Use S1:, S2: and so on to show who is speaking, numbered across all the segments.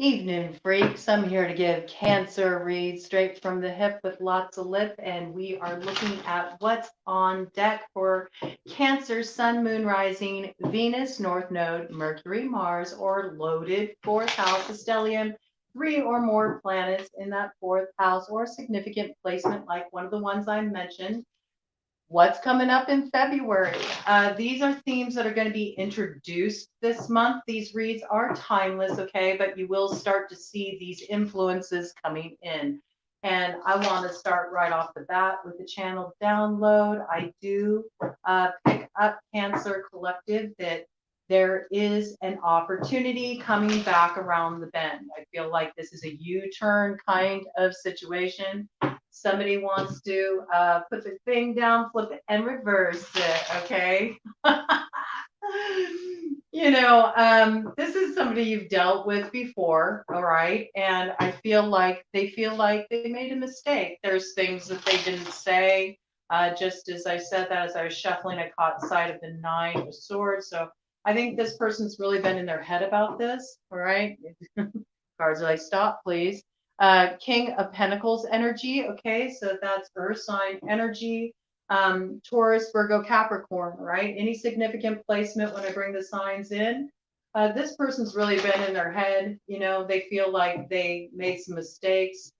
S1: Evening, freaks. I'm here to give Cancer read straight from the hip with lots of lip, and we are looking at what's on deck for Cancer, Sun, Moon, Rising, Venus, North Node, Mercury, Mars, or loaded fourth house, stellium, three or more planets in that fourth house, or significant placement like one of the ones I mentioned. What's coming up in February? These are themes that are going to be introduced this month. These reads are timeless, okay, but you will start to see these influences coming in. And I want to start right off the bat with the channel download. I do pick up Cancer Collective that there is an opportunity coming back around the bend. I feel like this is a U-turn kind of situation. Somebody wants to put the thing down, flip it, and reverse it, okay? This is somebody you've dealt with before, all right? And I feel like they made a mistake. There's things that they didn't say. Just as I said that, as I was shuffling, I caught sight of the Nine of Swords. So I think this person's really been in their head about this, all right? Cards are like, stop, please. King of Pentacles energy. Okay, so that's Earth sign energy. Taurus, Virgo, Capricorn, right? Any significant placement when I bring the signs in. This person's really been in their head. They feel like they made some mistakes.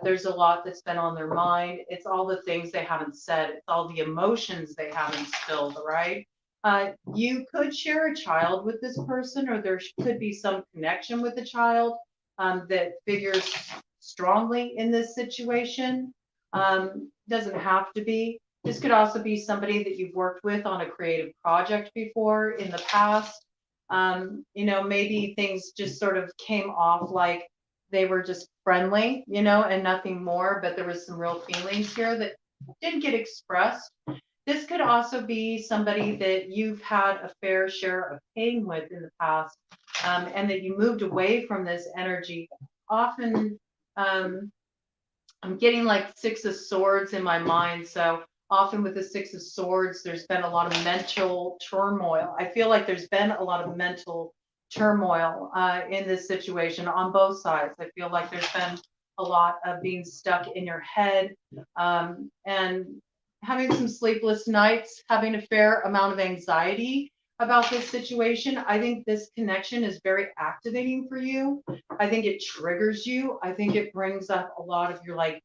S1: There's a lot that's been on their mind. It's all the things they haven't said. It's all the emotions they haven't spilled, right? You could share a child with this person, or there could be some connection with the child that figures strongly in this situation. Doesn't have to be. This could also be somebody that you've worked with on a creative project before in the past. Maybe things just sort of came off like they were just friendly, and nothing more, but there was some real feelings here that didn't get expressed. This could also be somebody that you've had a fair share of pain with in the past, and that you moved away from this energy. Often, I'm getting like Six of Swords in my mind. So often with the Six of Swords, there's been a lot of mental turmoil. I feel like there's been a lot of mental turmoil in this situation on both sides. I feel like there's been a lot of being stuck in your head, and having some sleepless nights, having a fair amount of anxiety about this situation. I think this connection is very activating for you. I think it triggers you. I think it brings up a lot of your like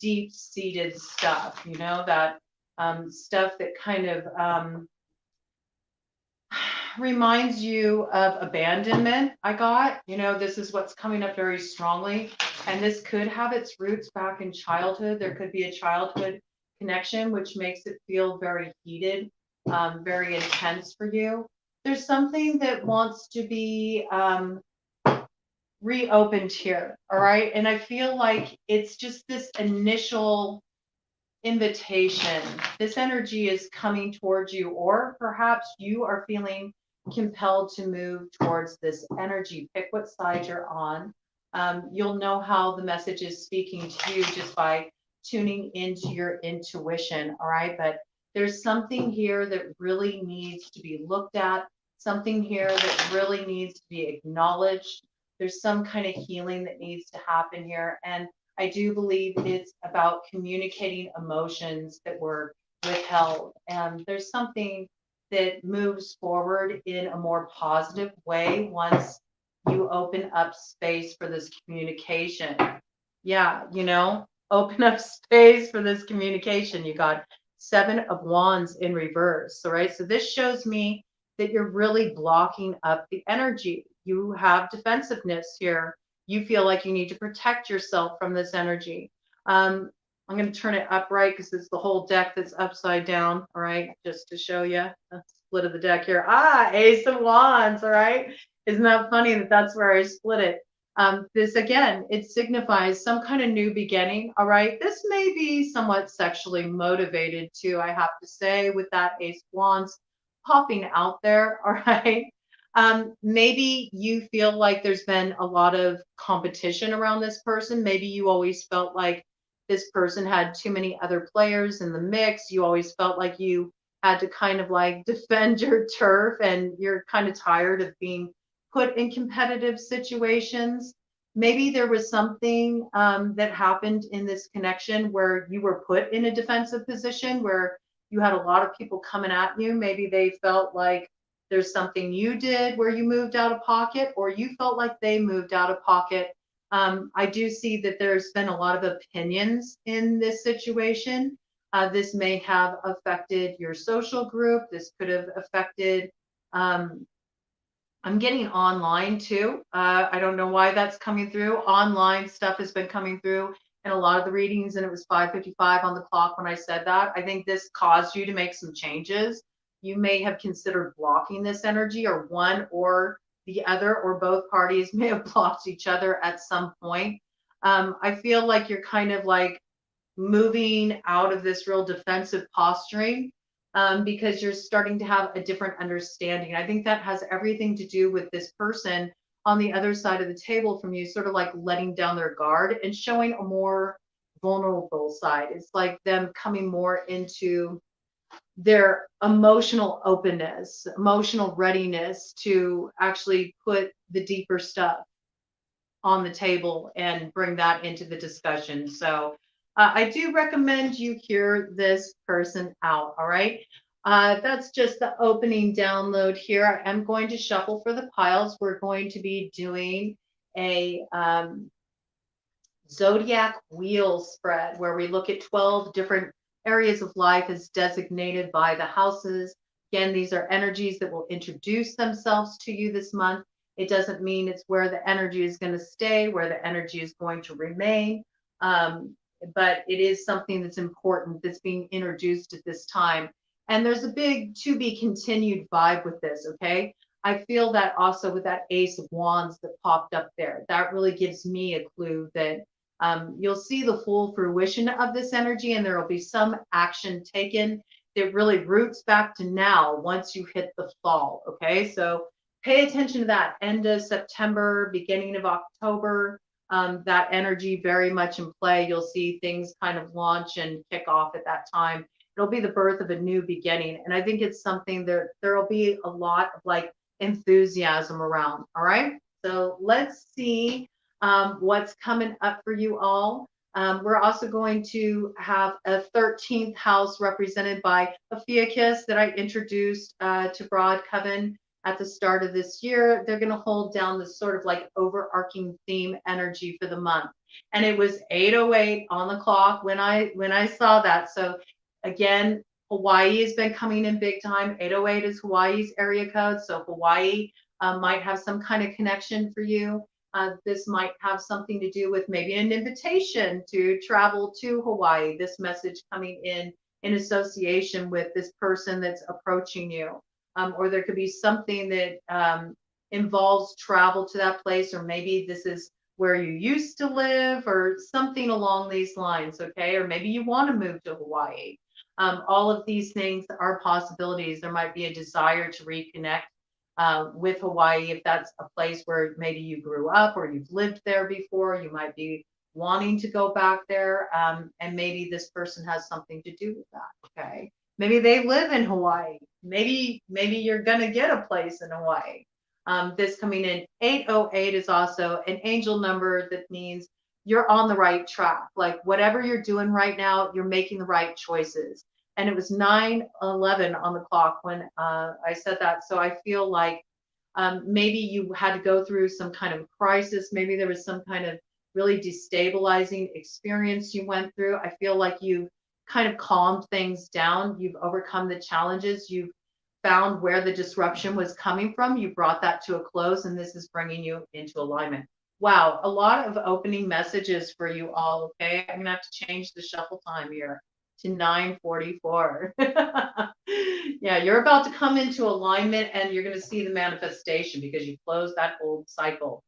S1: deep seated stuff, that stuff that kind of reminds you of abandonment. This is what's coming up very strongly. And this could have its roots back in childhood. There could be a childhood connection, which makes it feel very heated, very intense for you. There's something that wants to be reopened here. All right. And I feel like it's just this initial invitation. This energy is coming towards you, or perhaps you are feeling compelled to move towards this energy. Pick what side you're on. You'll know how the message is speaking to you just by tuning into your intuition. All right. But there's something here that really needs to be looked at, something here that really needs to be acknowledged. There's some kind of healing that needs to happen here. And I do believe it's about communicating emotions that were withheld. And there's something that moves forward in a more positive way once you open up space for this communication. Yeah, open up space for this communication. You got Seven of Wands in reverse. All right. So this shows me that you're really blocking up the energy. You have defensiveness here. You feel like you need to protect yourself from this energy. I'm going to turn it upright because it's the whole deck that's upside down. All right. Just to show you a split of the deck here. Ace of Wands. All right. Isn't that funny that that's where I split it? This again, it signifies some kind of new beginning. All right. This may be somewhat sexually motivated too, I have to say, with that Ace of Wands popping out there. All right. Maybe you feel like there's been a lot of competition around this person. Maybe you always felt like this person had too many other players in the mix. You always felt like you had to kind of like defend your turf, and you're kind of tired of being put in competitive situations. maybe there was something that happened in this connection where you were put in a defensive position where you had a lot of people coming at you. Maybe they felt like there's something you did where you moved out of pocket, or you felt like they moved out of pocket. I do see that there's been a lot of opinions in this situation. This may have affected your social group. This could have affected, um, I'm getting online too. I don't know why that's coming through. Online stuff has been coming through in a lot of the readings, and it was 5:55 on the clock when I said that. I think this caused you to make some changes. You may have considered blocking this energy, or one or the other, or both parties may have blocked each other at some point. I feel like you're kind of like moving out of this real defensive posturing, because you're starting to have a different understanding. I think that has everything to do with this person on the other side of the table from you, sort of like letting down their guard and showing a more vulnerable side. It's like them coming more into their emotional openness, emotional readiness to actually put the deeper stuff on the table and bring that into the discussion. So I do recommend you hear this person out. All right. That's just the opening download here. I am going to shuffle for the piles. We're going to be doing a zodiac wheel spread where we look at 12 different areas of life as designated by the houses. Again, these are energies that will introduce themselves to you this month. It doesn't mean it's where the energy is going to stay, where the energy is going to remain. But it is something that's important that's being introduced at this time. And there's a big to be continued vibe with this, okay? I feel that also with that Ace of Wands that popped up there. That really gives me a clue that you'll see the full fruition of this energy, and there will be some action taken that really roots back to now once you hit the fall. Okay, so pay attention to that end of September, beginning of October. That energy very much in play. You'll see things kind of launch and kick off at that time. It'll be the birth of a new beginning, and I think it's something there will be a lot of like enthusiasm around. All right, so let's see what's coming up for you all. We're also going to have a 13th house represented by Ophiuchus that I introduced to BroadCoven at the start of this year. They're going to hold down this sort of like overarching theme energy for the month. And it was 8:08 on the clock when I saw that. So again, Hawaii has been coming in big time. 8:08 is Hawaii's area code. So Hawaii might have some kind of connection for you. This might have something to do with maybe an invitation to travel to Hawaii. This message coming in association with this person that's approaching you. Or there could be something that involves travel to that place, or maybe this is where you used to live, or something along these lines, okay? Or maybe you want to move to Hawaii. All of these things are possibilities. There might be a desire to reconnect with Hawaii, if that's a place where maybe you grew up or you've lived there before. You might be wanting to go back there, and maybe this person has something to do with that. Okay, maybe they live in Hawaii. Maybe you're gonna get a place in Hawaii. This coming in 8:08 is also an angel number that means you're on the right track. Like whatever you're doing right now, you're making the right choices. And it was 9:11 on the clock when I said that. So I feel like maybe you had to go through some kind of crisis. Maybe there was some kind of really destabilizing experience you went through. I feel like you've kind of calmed things down. You've overcome the challenges. You've found where the disruption was coming from. You brought that to a close, and this is bringing you into alignment. Wow, a lot of opening messages for you all. Okay, I'm gonna have to change the shuffle time here to 9:44. Yeah, you're about to come into alignment, and you're going to see the manifestation because you closed that old cycle.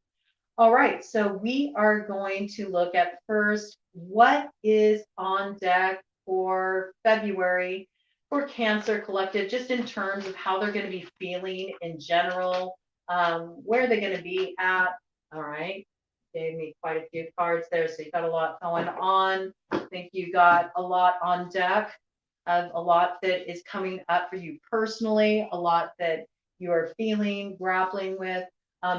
S1: All right, so we are going to look at first what is on deck for February for Cancer Collective, just in terms of how they're going to be feeling in general, where they're going to be at. All right, gave me quite a few cards there, so you got a lot going on. I think you got a lot on deck, a lot that is coming up for you personally, a lot that you are feeling, grappling with.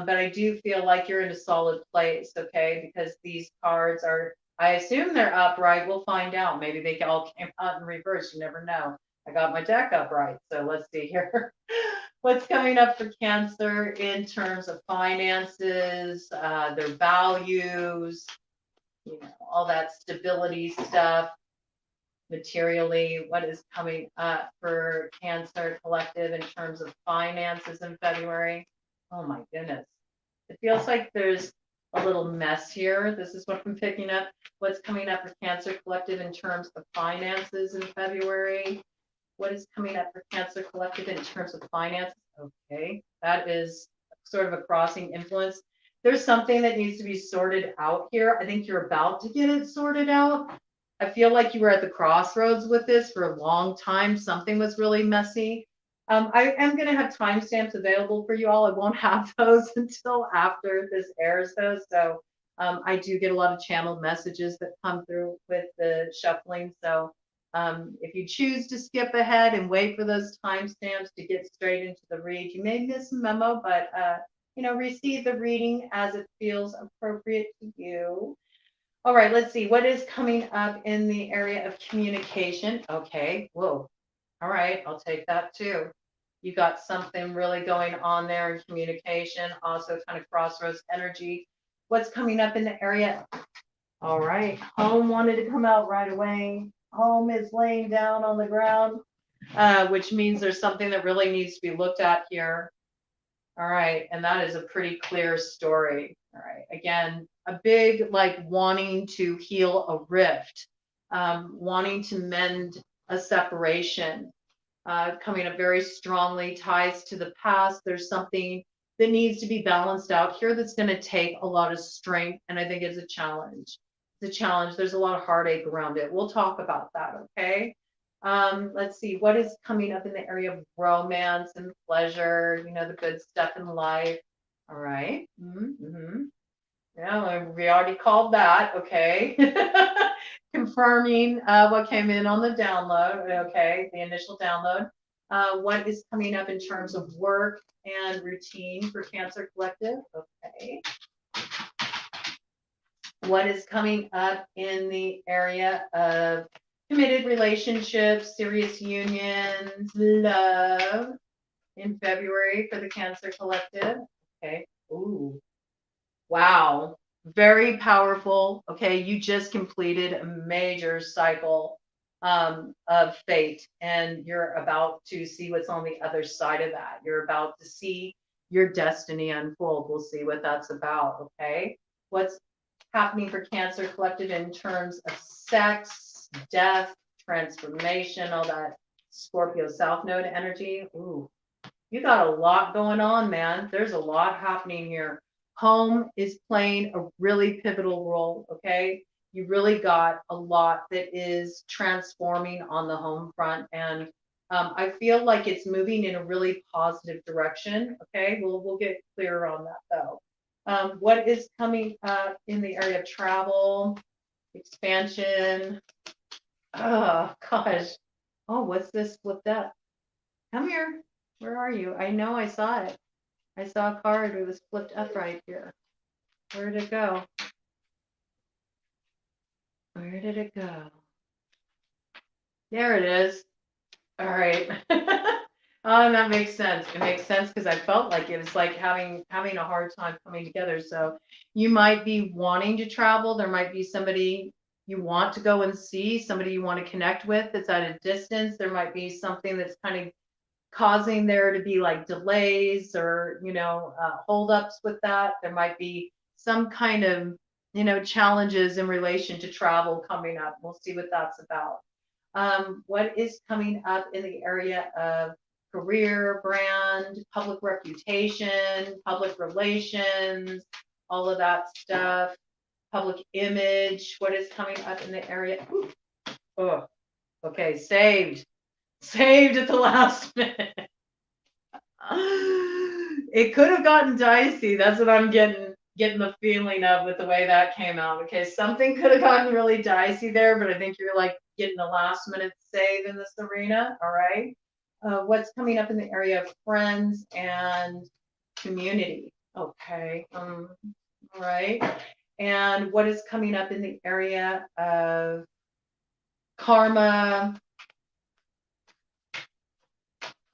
S1: But I do feel like you're in a solid place, okay? Because these cards are, I assume they're upright. We'll find out. Maybe they all came out in reverse. You never know. I got my deck upright. So let's see here. What's coming up for Cancer in terms of finances, their values, all that stability stuff, materially, what is coming up for Cancer Collective in terms of finances in February? Oh my goodness. It feels like there's a little mess here. This is what I'm picking up. What's coming up for Cancer Collective in terms of finances in February? What is coming up for Cancer Collective in terms of finances? Okay, that is sort of a crossing influence. There's something that needs to be sorted out here. I think you're about to get it sorted out. I feel like you were at the crossroads with this for a long time. Something was really messy. I am going to have timestamps available for you all. I won't have those until after this airs, though. So I do get a lot of channeled messages that come through with the shuffling. So if you choose to skip ahead and wait for those timestamps to get straight into the read, you may miss a memo, but receive the reading as it feels appropriate to you. All right, let's see what is coming up in the area of communication. Okay, whoa. All right, I'll take that too. You got something really going on there in communication, also kind of crossroads energy. What's coming up in the area? All right, home wanted to come out right away. Home is laying down on the ground, which means there's something that really needs to be looked at here. All right, and that is a pretty clear story. All right, again, a big like wanting to heal a rift, wanting to mend a separation, coming up very strongly, ties to the past. There's something that needs to be balanced out here that's going to take a lot of strength, and I think it's a challenge. It's a challenge. There's a lot of heartache around it. We'll talk about that, okay? Let's see, what is coming up in the area of romance and pleasure, the good stuff in life. All right. Mm-hmm. Yeah, we already called that, okay. Confirming what came in on the download, okay, the initial download. What is coming up in terms of work and routine for Cancer Collective, okay. What is coming up in the area of committed relationships, serious unions, love in February for the Cancer Collective. Okay. Ooh. Wow. Very powerful. Okay. You just completed a major cycle of fate, and you're about to see what's on the other side of that. You're about to see your destiny unfold. We'll see what that's about. Okay. What's happening for Cancer Collective in terms of sex, death, transformation, all that Scorpio South Node energy. Ooh, you got a lot going on, man. There's a lot happening here. Home is playing a really pivotal role, okay? You really got a lot that is transforming on the home front, and I feel like it's moving in a really positive direction, okay? We'll get clearer on that, though. What is coming up in the area of travel, expansion? Oh, gosh. Oh, what's this flipped up? Come here. Where are you? I know I saw it. I saw a card. It was flipped up right here. Where did it go? Where did it go? There it is. All right. Oh, that makes sense. It makes sense because I felt like it was like having a hard time coming together. So you might be wanting to travel. There might be somebody you want to go and see, somebody you want to connect with that's at a distance. There might be something that's kind of causing there to be like delays or, holdups with that. There might be some kind of, challenges in relation to travel coming up. We'll see what that's about. What is coming up in the area of career, brand, public reputation, public relations, all of that stuff, public image? What is coming up in the area? Ooh. Oh, okay, saved at the last minute. It could have gotten dicey. That's what I'm getting the feeling of with the way that came out. Okay, something could have gotten really dicey there, but I think you're like getting the last minute save in this arena. All right. What's coming up in the area of friends and community? Okay. All right. And what is coming up in the area of karma,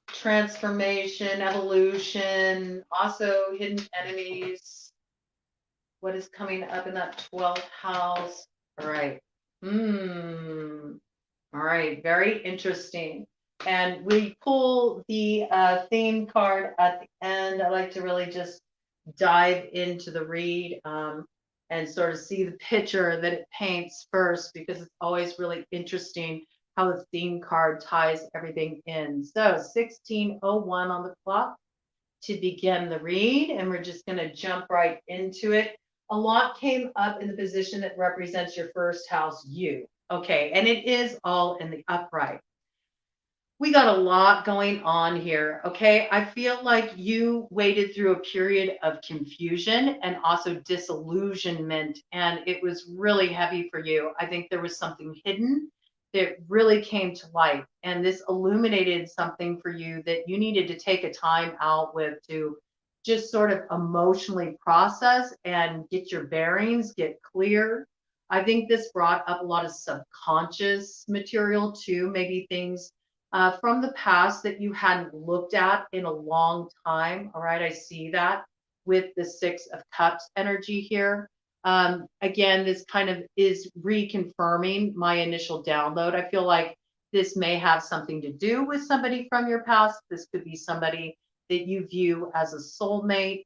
S1: transformation, evolution, also hidden enemies? What is coming up in that 12th house? All right. All right. Very interesting. And we pull the theme card at the end. I like to really just dive into the read and sort of see the picture that it paints first, because it's always really interesting how the theme card ties everything in. So 16:01 on the clock to begin the read, and we're just going to jump right into it. A lot came up in the position that represents your first house, you. Okay, and it is all in the upright. We got a lot going on here. Okay, I feel like you waded through a period of confusion and also disillusionment, and it was really heavy for you. I think there was something hidden that really came to light, and this illuminated something for you that you needed to take a time out with to just sort of emotionally process and get your bearings, get clear. I think this brought up a lot of subconscious material too, maybe things from the past that you hadn't looked at in a long time. All right, I see that with the Six of Cups energy here. Again, this kind of is reconfirming my initial download. I feel like this may have something to do with somebody from your past. This could be somebody that you view as a soulmate.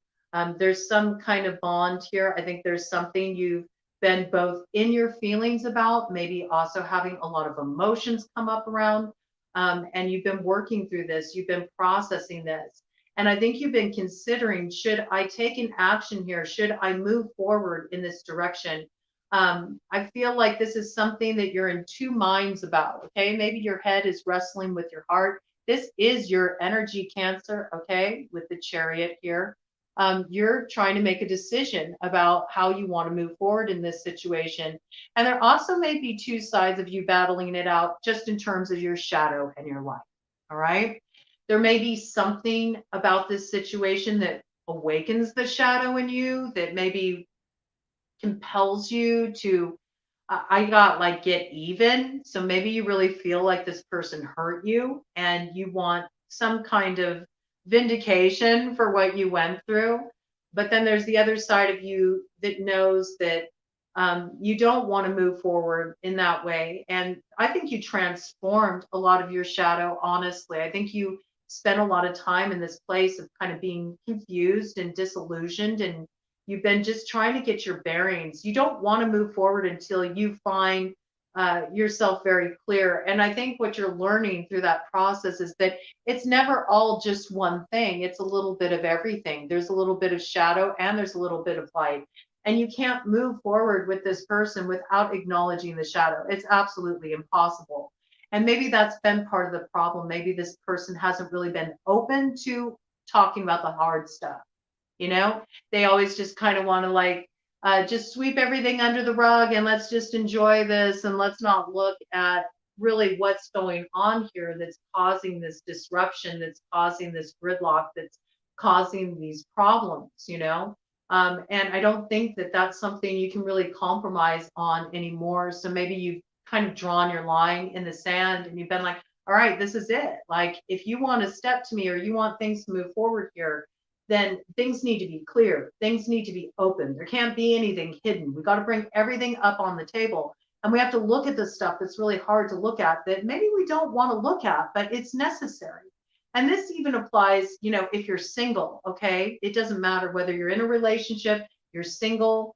S1: There's some kind of bond here. I think there's something you've been both in your feelings about, maybe also having a lot of emotions come up around, and you've been working through this, you've been processing this. And I think you've been considering, should I take an action here? Should I move forward in this direction? I feel like this is something that you're in two minds about. Okay. Maybe your head is wrestling with your heart. This is your energy, Cancer. Okay. With the Chariot here. You're trying to make a decision about how you want to move forward in this situation. And there also may be two sides of you battling it out just in terms of your shadow and your light. All right. There may be something about this situation that awakens the shadow in you, that maybe compels you to, I got like get even. So maybe you really feel like this person hurt you and you want some kind of vindication for what you went through. But then there's the other side of you that knows that you don't want to move forward in that way. And I think you transformed a lot of your shadow, honestly. I think you spent a lot of time in this place of kind of being confused and disillusioned, and you've been just trying to get your bearings. You don't want to move forward until you find yourself very clear. And I think what you're learning through that process is that it's never all just one thing. It's a little bit of everything. There's a little bit of shadow and there's a little bit of light. And you can't move forward with this person without acknowledging the shadow. It's absolutely impossible. And maybe that's been part of the problem. Maybe this person hasn't really been open to talking about the hard stuff. You know, they always just kind of want to like just sweep everything under the rug and let's just enjoy this and let's not look at really what's going on here that's causing this disruption, that's causing this gridlock, that's causing these problems, you know. And I don't think that that's something you can really compromise on anymore. So maybe you've kind of drawn your line in the sand and you've been like, all right, this is it. Like, if you want to step to me or you want things to move forward here, then things need to be clear. Things need to be open. There can't be anything hidden. We got to bring everything up on the table. And we have to look at the stuff that's really hard to look at that maybe we don't want to look at, but it's necessary. And this even applies, you know, if you're single, okay? It doesn't matter whether you're in a relationship, you're single,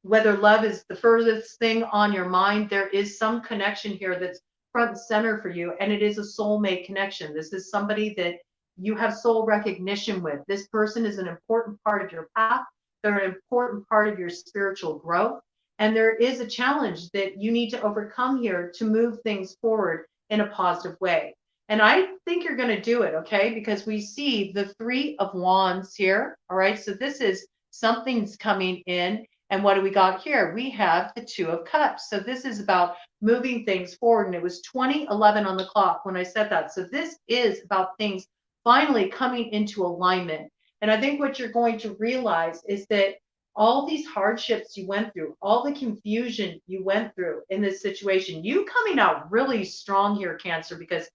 S1: whether love is the furthest thing on your mind, there is some connection here that's front and center for you. And it is a soulmate connection. This is somebody that you have soul recognition with. This person is an important part of your path. They're an important part of your spiritual growth. And there is a challenge that you need to overcome here to move things forward in a positive way. And I think you're going to do it, okay? Because we see the Three of Wands here, all right? So this is something's coming in. And what do we got here? We have the Two of Cups. So this is about moving things forward. And it was 20:11 on the clock when I said that. So this is about things finally coming into alignment. And I think what you're going to realize is that all these hardships you went through, all the confusion you went through in this situation, you coming out really strong here, Cancer, because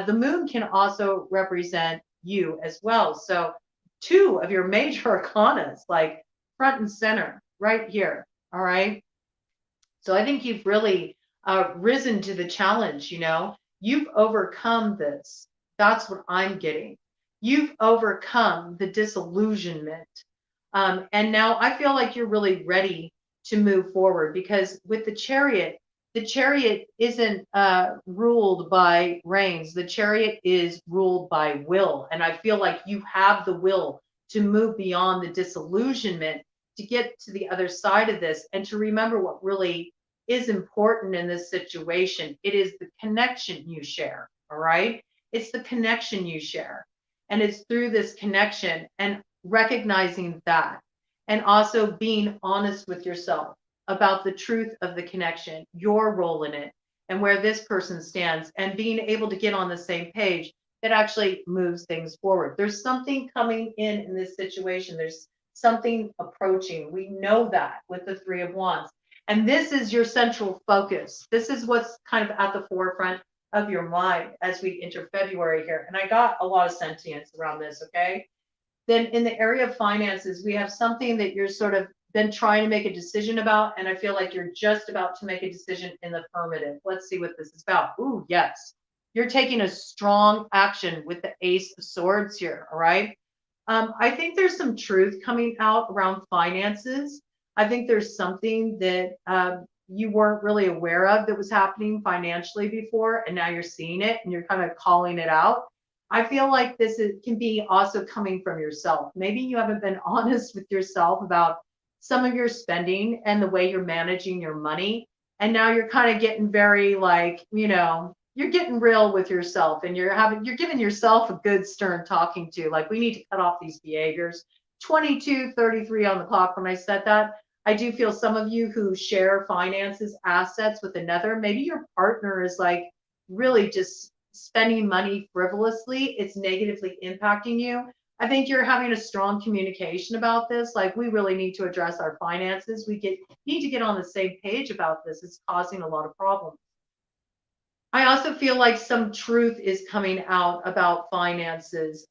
S1: the moon can also represent you as well. So two of your major arcanas, like front and center, right here. All right. So I think you've really risen to the challenge. You've overcome this. That's what I'm getting. You've overcome the disillusionment. And now I feel like you're really ready to move forward, because with the chariot isn't ruled by reins. The chariot is ruled by will. And I feel like you have the will to move beyond the disillusionment, to get to the other side of this, and to remember what really is important in this situation. It is the connection you share. All right. It's the connection you share. And it's through this connection and recognizing that, and also being honest with yourself about the truth of the connection, your role in it, and where this person stands, and being able to get on the same page, that actually moves things forward. There's something coming in this situation. There's something approaching. We know that with the Three of Wands. And this is your central focus. This is what's kind of at the forefront of your mind as we enter February here. And I got a lot of sentience around this, okay? Then in the area of finances, we have something that you're sort of been trying to make a decision about. And I feel like you're just about to make a decision in the affirmative. Let's see what this is about. Ooh, yes. You're taking a strong action with the Ace of Swords here, all right? I think there's some truth coming out around finances. I think there's something that you weren't really aware of that was happening financially before, and now you're seeing it and you're kind of calling it out. I feel like can be also coming from yourself. Maybe you haven't been honest with yourself about some of your spending and the way you're managing your money. And now you're kind of getting very like, you're getting real with yourself, and you're giving yourself a good stern talking to, like, we need to cut off these behaviors. 22:33 on the clock when I said that. I do feel some of you who share finances, assets with another, maybe your partner is like really just spending money frivolously. It's negatively impacting you. I think you're having a strong communication about this. Like, we really need to address our finances. Need to get on the same page about this. It's causing a lot of problems. I also feel like some truth is coming out about finances.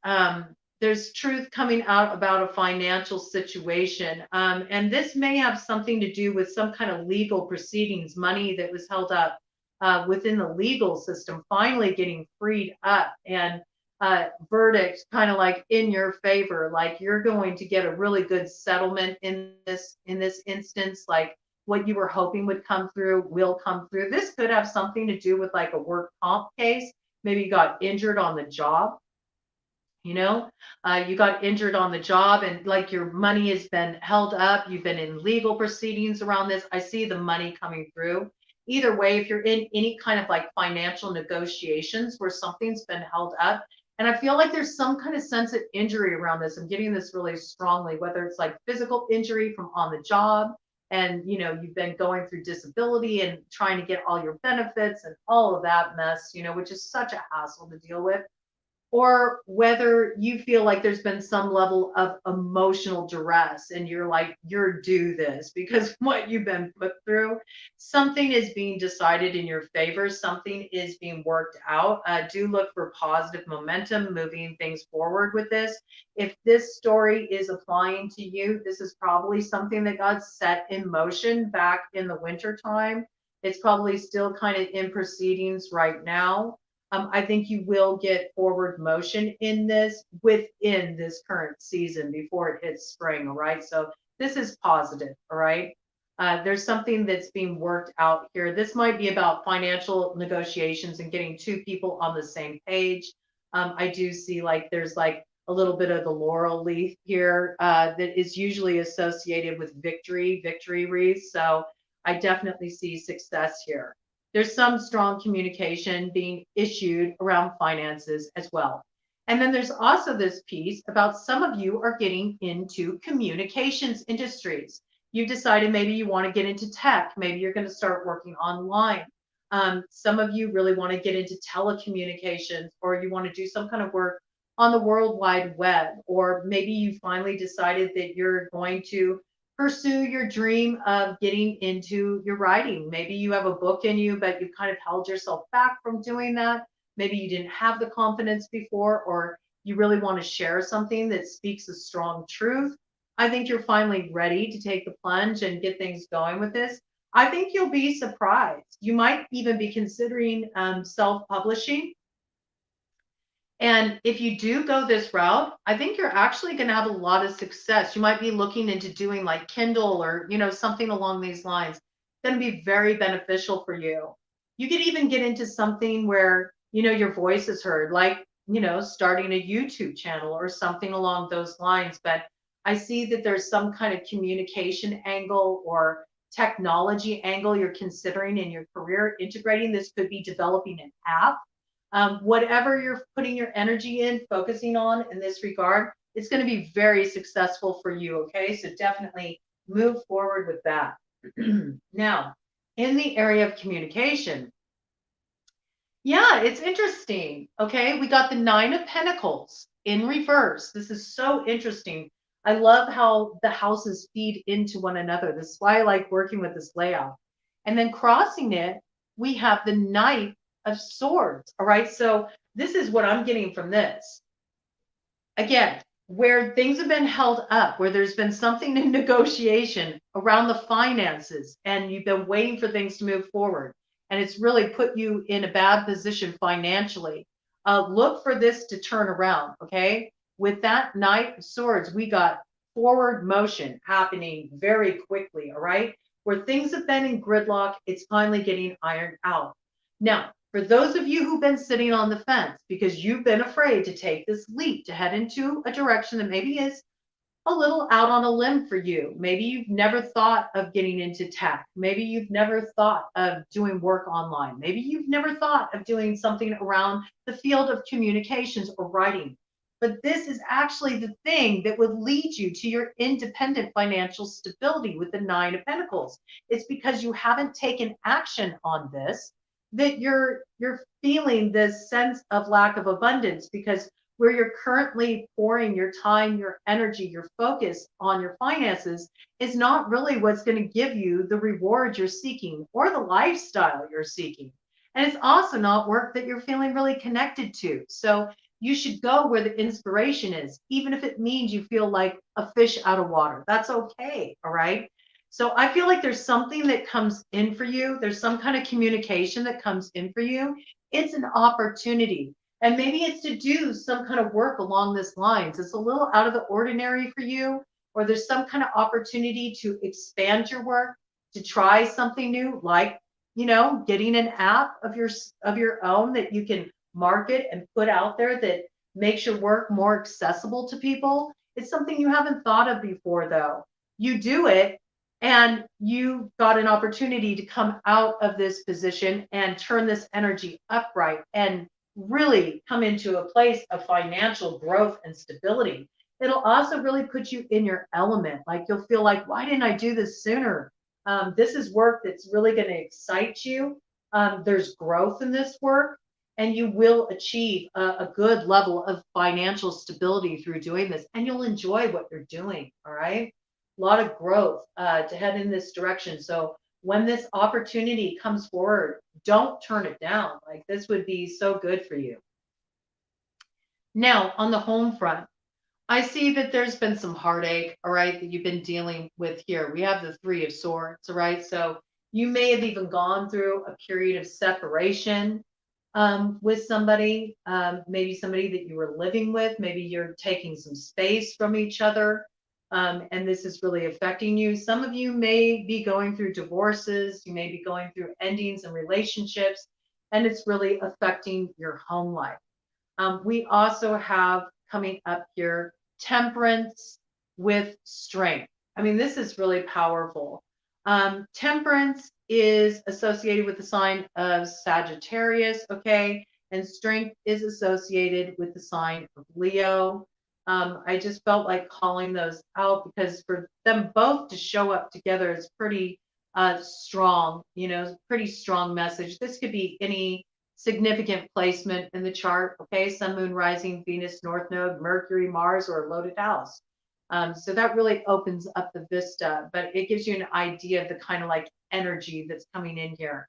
S1: There's truth coming out about a financial situation. And this may have something to do with some kind of legal proceedings, money that was held up within the legal system, finally getting freed up, and verdict kind of like in your favor. Like, you're going to get a really good settlement in this instance. Like, what you were hoping would come through will come through. This could have something to do with like a work comp case. Maybe you got injured on the job. You got injured on the job, and like your money has been held up. You've been in legal proceedings around this. I see the money coming through. Either way, if you're in any kind of like financial negotiations where something's been held up, and I feel like there's some kind of sense of injury around this. I'm getting this really strongly, whether it's like physical injury from on the job, and you've been going through disability and trying to get all your benefits and all of that mess, which is such a hassle to deal with. Or whether you feel like there's been some level of emotional duress and you're like, you're due this because what you've been put through. Something is being decided in your favor. Something is being worked out. Do look for positive momentum, moving things forward with this. If this story is applying to you, this is probably something that got set in motion back in the winter time. It's probably still kind of in proceedings right now. I think you will get forward motion in this within this current season before it hits spring. All right. So this is positive. All right. There's something that's being worked out here. This might be about financial negotiations and getting two people on the same page. I do see like there's like a little bit of the laurel leaf here that is usually associated with victory wreaths. So I definitely see success here. There's some strong communication being issued around finances as well. And then there's also this piece about some of you are getting into communications industries. You've decided maybe you want to get into tech. Maybe you're going to start working online. Some of you really want to get into telecommunications, or you want to do some kind of work on the World Wide Web, or maybe you finally decided that you're going to pursue your dream of getting into your writing. Maybe you have a book in you, but you kind of held yourself back from doing that. Maybe you didn't have the confidence before, or you really want to share something that speaks a strong truth. I think you're finally ready to take the plunge and get things going with this. I think you'll be surprised. You might even be considering self-publishing. And if you do go this route, I think you're actually going to have a lot of success. You might be looking into doing like Kindle or, something along these lines. It's going to be very beneficial for you. You could even get into something where, your voice is heard, like, starting a YouTube channel or something along those lines. But I see that there's some kind of communication angle or technology angle you're considering in your career. Integrating this could be developing an app. Whatever you're putting your energy in, focusing on in this regard, it's going to be very successful for you. Okay, so definitely move forward with that. Now, in the area of communication, yeah, it's interesting. Okay, we got the Nine of Pentacles in reverse. This is so interesting. I love how the houses feed into one another. This is why I like working with this layout. And then crossing it, we have the Knight of Swords. All right, so this is what I'm getting from this. Again, where things have been held up, where there's been something in negotiation around the finances, and you've been waiting for things to move forward, and it's really put you in a bad position financially. Look for this to turn around, okay? With that Knight of Swords, we got forward motion happening very quickly, all right? Where things have been in gridlock, it's finally getting ironed out. Now, for those of you who've been sitting on the fence because you've been afraid to take this leap to head into a direction that maybe is a little out on a limb for you. Maybe you've never thought of getting into tech. Maybe you've never thought of doing work online. Maybe you've never thought of doing something around the field of communications or writing. But this is actually the thing that would lead you to your independent financial stability with the Nine of Pentacles. It's because you haven't taken action on this that you're feeling this sense of lack of abundance, because where you're currently pouring your time, your energy, your focus on your finances is not really what's going to give you the reward you're seeking or the lifestyle you're seeking. And it's also not work that you're feeling really connected to. So you should go where the inspiration is, even if it means you feel like a fish out of water. That's okay. All right. So I feel like there's something that comes in for you. There's some kind of communication that comes in for you. It's an opportunity. And maybe it's to do some kind of work along this lines. It's a little out of the ordinary for you, or there's some kind of opportunity to expand your work, to try something new, like, getting an app of your own that you can market and put out there that makes your work more accessible to people. It's something you haven't thought of before, though. You do it, and you got an opportunity to come out of this position and turn this energy upright and really come into a place of financial growth and stability. It'll also really put you in your element. Like, you'll feel like, why didn't I do this sooner? This is work that's really going to excite you. There's growth in this work, and you will achieve a good level of financial stability through doing this, and you'll enjoy what you're doing. All right. A lot of growth to head in this direction. So when this opportunity comes forward, don't turn it down. Like, this would be so good for you. Now, on the home front, I see that there's been some heartache, all right, that you've been dealing with here. We have the Three of Swords, all right? So you may have even gone through a period of separation with somebody, maybe somebody that you were living with. Maybe you're taking some space from each other. And this is really affecting you. Some of you may be going through divorces. You may be going through endings in relationships, and it's really affecting your home life. We also have coming up here temperance with strength. I mean, this is really powerful. Temperance is associated with the sign of Sagittarius, okay? And strength is associated with the sign of Leo. I just felt like calling those out because for them both to show up together is pretty strong, pretty strong message. This could be any significant placement in the chart. Okay, Sun, Moon, Rising, Venus, North Node, Mercury, Mars, or a loaded house. So that really opens up the vista, but it gives you an idea of the kind of like energy that's coming in here.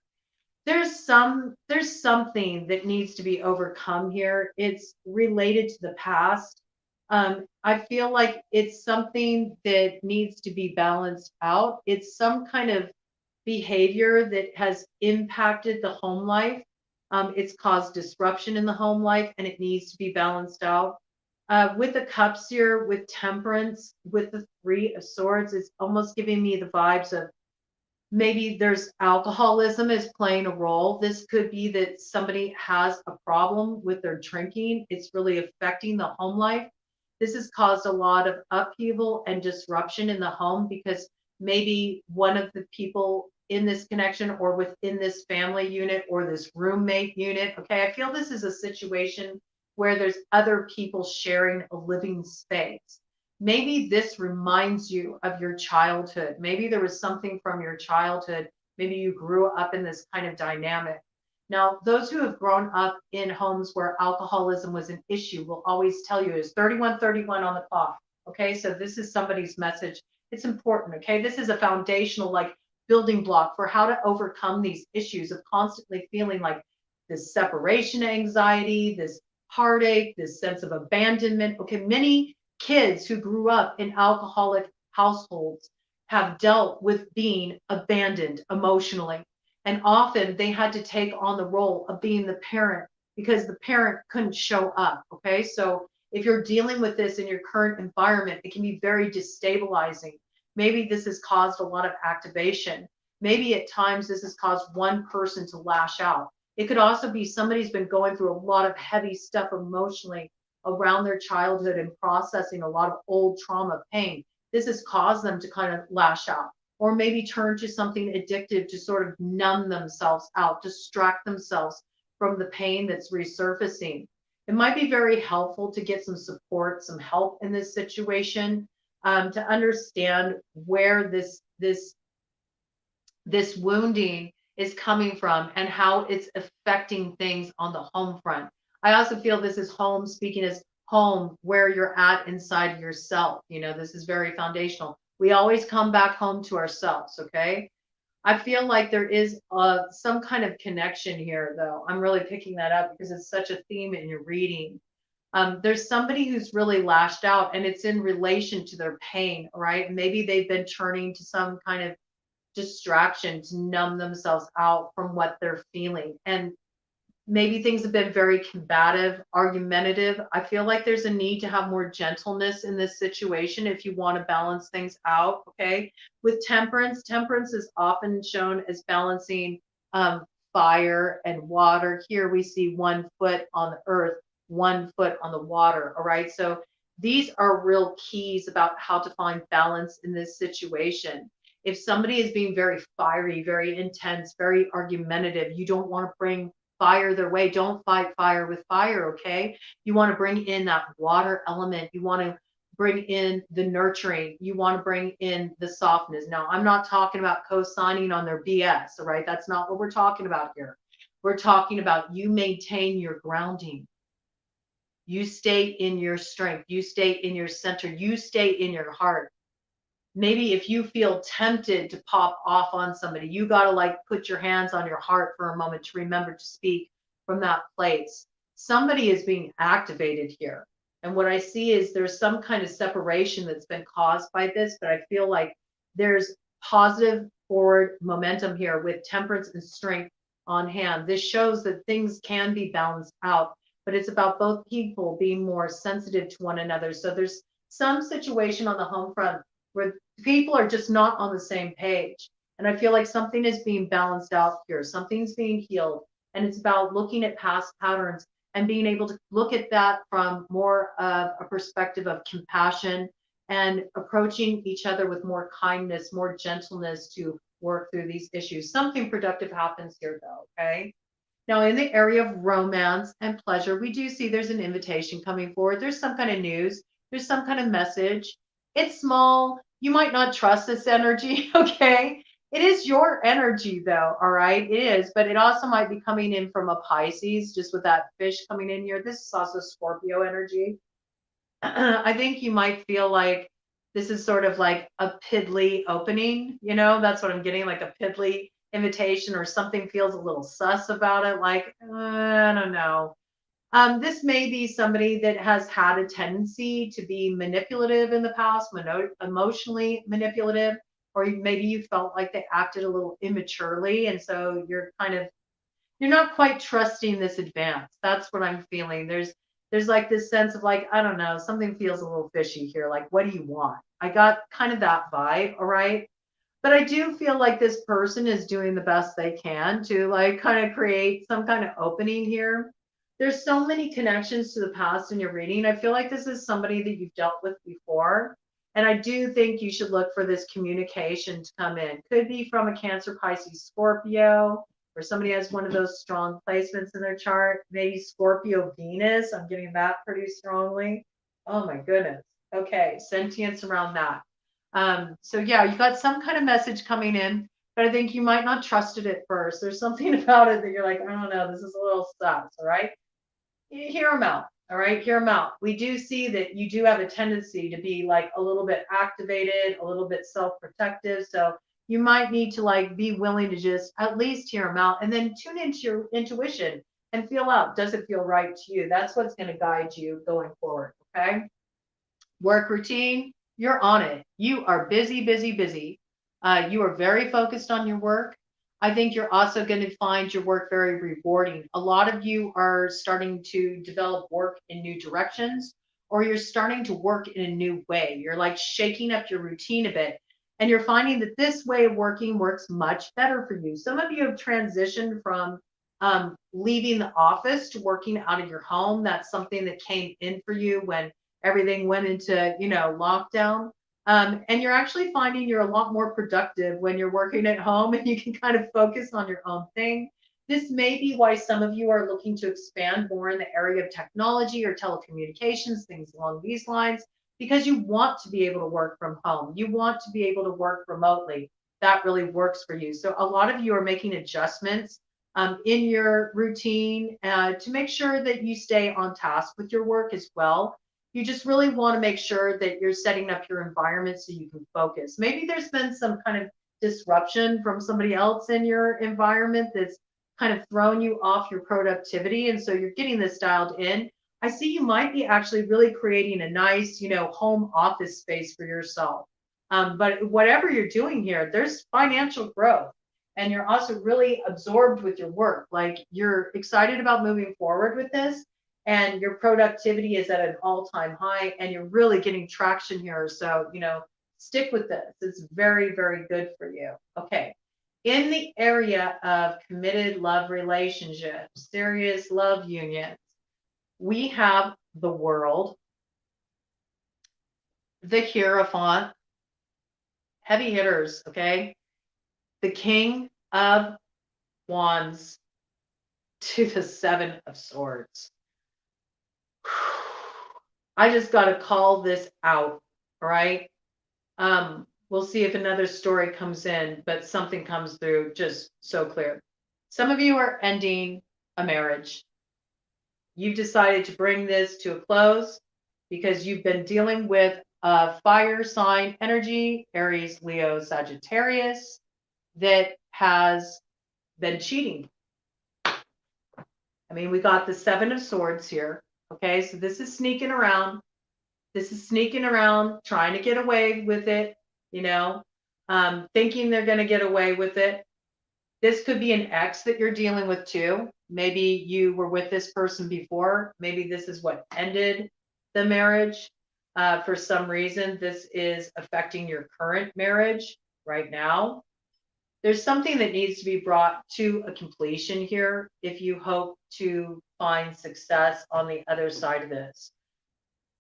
S1: There's something that needs to be overcome here. It's related to the past. I feel like it's something that needs to be balanced out. It's some kind of behavior that has impacted the home life. It's caused disruption in the home life, and it needs to be balanced out. With the cups here, with temperance, with the Three of Swords, it's almost giving me the vibes of maybe there's alcoholism is playing a role. This could be that somebody has a problem with their drinking. It's really affecting the home life. This has caused a lot of upheaval and disruption in the home because maybe one of the people in this connection or within this family unit or this roommate unit. Okay, I feel this is a situation where there's other people sharing a living space. Maybe this reminds you of your childhood. Maybe there was something from your childhood. Maybe you grew up in this kind of dynamic. Now, those who have grown up in homes where alcoholism was an issue will always tell you is 3131 on the clock. Okay, so this is somebody's message. It's important. Okay, this is a foundational like building block for how to overcome these issues of constantly feeling like this separation anxiety, this heartache, this sense of abandonment. Okay, many kids who grew up in alcoholic households have dealt with being abandoned emotionally. And often they had to take on the role of being the parent because the parent couldn't show up. Okay. So if you're dealing with this in your current environment, it can be very destabilizing. Maybe this has caused a lot of activation. Maybe at times this has caused one person to lash out. It could also be somebody's been going through a lot of heavy stuff emotionally around their childhood and processing a lot of old trauma pain. This has caused them to kind of lash out or maybe turn to something addictive to sort of numb themselves out, distract themselves from the pain that's resurfacing. It might be very helpful to get some support, some help in this situation, to understand where this wounding is coming from and how it's affecting things on the home front. I also feel this is home, speaking as home, where you're at inside yourself. You know, this is very foundational. We always come back home to ourselves, okay? I feel like there is some kind of connection here, though. I'm really picking that up because it's such a theme in your reading. There's somebody who's really lashed out, and it's in relation to their pain, right? Maybe they've been turning to some kind of distraction to numb themselves out from what they're feeling. And maybe things have been very combative, argumentative. I feel like there's a need to have more gentleness in this situation if you want to balance things out. Okay. With temperance, temperance is often shown as balancing fire and water. Here we see 1 foot on the earth, 1 foot on the water. All right. So these are real keys about how to find balance in this situation. If somebody is being very fiery, very intense, very argumentative, you don't want to bring fire their way. Don't fight fire with fire, okay? You want to bring in that water element. You want to bring in the nurturing. You want to bring in the softness. Now, I'm not talking about co-signing on their BS, all right? That's not what we're talking about here. We're talking about you maintain your grounding. You stay in your strength. You stay in your center. You stay in your heart. Maybe if you feel tempted to pop off on somebody, you got to like put your hands on your heart for a moment to remember to speak from that place. Somebody is being activated here. And what I see is there's some kind of separation that's been caused by this, but I feel like there's positive forward momentum here with temperance and strength on hand. This shows that things can be balanced out, but it's about both people being more sensitive to one another. So there's some situation on the home front where people are just not on the same page. And I feel like something is being balanced out here. Something's being healed. And it's about looking at past patterns and being able to look at that from more of a perspective of compassion and approaching each other with more kindness, more gentleness to work through these issues. Something productive happens here, though, okay? Now, in the area of romance and pleasure, we do see there's an invitation coming forward. There's some kind of news. There's some kind of message. It's small. You might not trust this energy, okay? It is your energy though, all right? It is, but it also might be coming in from a Pisces, just with that fish coming in here. This is also Scorpio energy. I think you might feel like this is sort of like a piddly opening, you know, that's what I'm getting, like a piddly invitation, or something feels a little sus about it, like, I don't know. This may be somebody that has had a tendency to be manipulative in the past, emotionally manipulative, or maybe you felt like they acted a little immaturely. And so you're not quite trusting this advance. That's what I'm feeling. There's like this sense of like, I don't know, something feels a little fishy here. Like, what do you want? I got kind of that vibe, all right? But I do feel like this person is doing the best they can to like kind of create some kind of opening here. There's so many connections to the past in your reading. I feel like this is somebody that you've dealt with before. And I do think you should look for this communication to come in. Could be from a Cancer, Pisces, Scorpio, or somebody has one of those strong placements in their chart. Maybe Scorpio, Venus. I'm getting that pretty strongly. Oh my goodness. Okay, sentience around that. So yeah, you got some kind of message coming in, but I think you might not trust it at first. There's something about it that you're like, I don't know, this is a little sus, all right? You hear them out, all right? Hear them out. We do see that you do have a tendency to be like a little bit activated, a little bit self-protective. So you might need to like be willing to just at least hear them out and then tune into your intuition and feel out, does it feel right to you? That's what's going to guide you going forward, okay? Work routine, you're on it. You are busy, busy, busy. You are very focused on your work. I think you're also going to find your work very rewarding. A lot of you are starting to develop work in new directions, or you're starting to work in a new way. You're like shaking up your routine a bit, and you're finding that this way of working works much better for you. Some of you have transitioned from leaving the office to working out of your home. That's something that came in for you when everything went into, lockdown. And you're actually finding you're a lot more productive when you're working at home and you can kind of focus on your own thing. This may be why some of you are looking to expand more in the area of technology or telecommunications, things along these lines, because you want to be able to work from home. You want to be able to work remotely. That really works for you. So a lot of you are making adjustments in your routine to make sure that you stay on task with your work as well. You just really want to make sure that you're setting up your environment so you can focus. Maybe there's been some kind of disruption from somebody else in your environment that's kind of thrown you off your productivity. And so you're getting this dialed in. I see you might be actually really creating a nice, home office space for yourself. But whatever you're doing here, there's financial growth. And you're also really absorbed with your work. Like you're excited about moving forward with this, and your productivity is at an all-time high, and you're really getting traction here. So, stick with this. It's very, very good for you. Okay. In the area of committed love relationships, serious love unions, we have the World, the Hierophant, heavy hitters, okay? The King of Wands to the Seven of Swords. I just got to call this out, all right? We'll see if another story comes in, but something comes through just so clear. Some of you are ending a marriage. You've decided to bring this to a close because you've been dealing with a fire sign energy, Aries, Leo, Sagittarius, that has been cheating. I mean, we got the Seven of Swords here. Okay, so this is sneaking around. This is sneaking around, trying to get away with it, thinking they're going to get away with it. This could be an ex that you're dealing with too. Maybe you were with this person before. Maybe this is what ended the marriage. For some reason, this is affecting your current marriage right now. There's something that needs to be brought to a completion here if you hope to find success on the other side of this.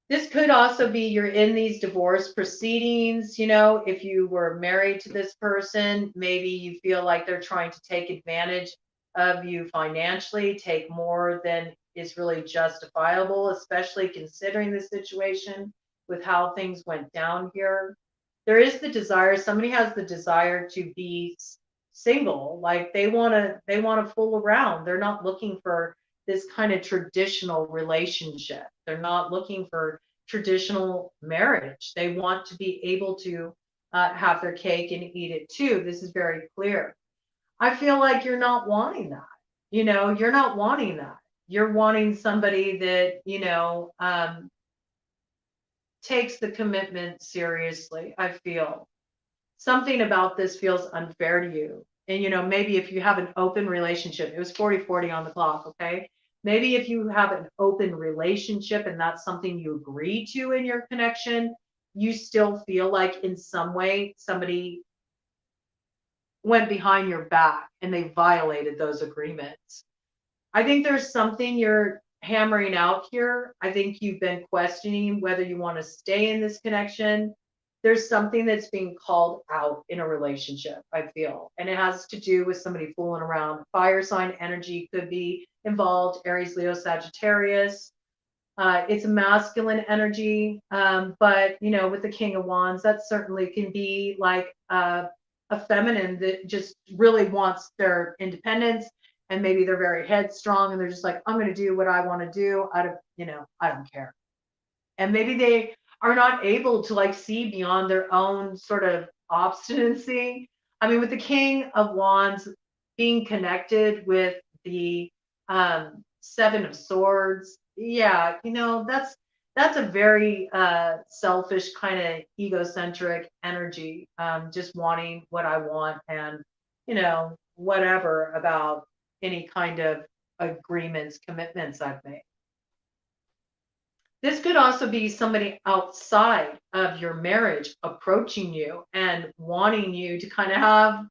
S1: This could also be you're in these divorce proceedings, if you were married to this person, maybe you feel like they're trying to take advantage of you financially, take more than is really justifiable, especially considering the situation with how things went down here. there is the desire, somebody has the desire to be single, like they want to fool around. They're not looking for this kind of traditional relationship. They're not looking for traditional marriage. They want to be able to have their cake and eat it too. This is very clear. I feel like you're not wanting that. You're not wanting that. You're wanting somebody that, takes the commitment seriously. I feel something about this feels unfair to you. And, maybe if you have an open relationship, it was 40-40 on the clock, okay? Maybe if you have an open relationship and that's something you agree to in your connection, you still feel like in some way somebody went behind your back and they violated those agreements. I think there's something you're hammering out here. I think you've been questioning whether you want to stay in this connection. There's something that's being called out in a relationship, I feel, and it has to do with somebody fooling around. Fire sign energy could be involved, Aries, Leo, Sagittarius. It's a masculine energy, but with the King of Wands, that certainly can be like a feminine that just really wants their independence, and maybe they're very headstrong and they're just like, I'm going to do what I want to do. I don't care. And maybe they are not able to like see beyond their own sort of obstinacy. I mean, with the King of Wands being connected with the Seven of Swords, yeah, that's a very selfish kind of egocentric energy, just wanting what I want and whatever about any kind of agreements, commitments I've made. This could also be somebody outside of your marriage approaching you and wanting you to kind of have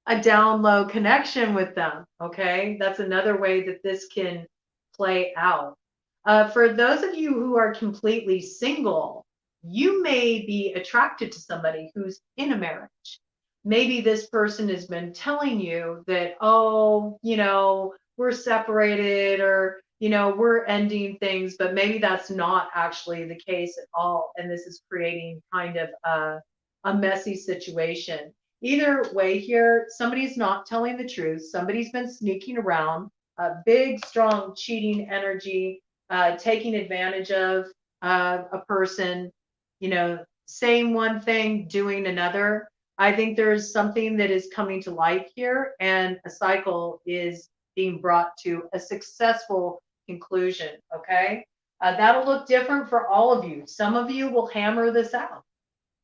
S1: a down low connection with them. Okay, that's another way that this can play out. For those of you who are completely single, you may be attracted to somebody who's in a marriage. Maybe this person has been telling you that, oh, we're separated, or, we're ending things, but maybe that's not actually the case at all. And this is creating kind of a messy situation. Either way here, somebody's not telling the truth. Somebody's been sneaking around, big, strong, cheating energy, taking advantage of a person, saying one thing, doing another. I think there's something that is coming to light here, and a cycle is being brought to a successful conclusion. Okay. That'll look different for all of you. Some of you will hammer this out.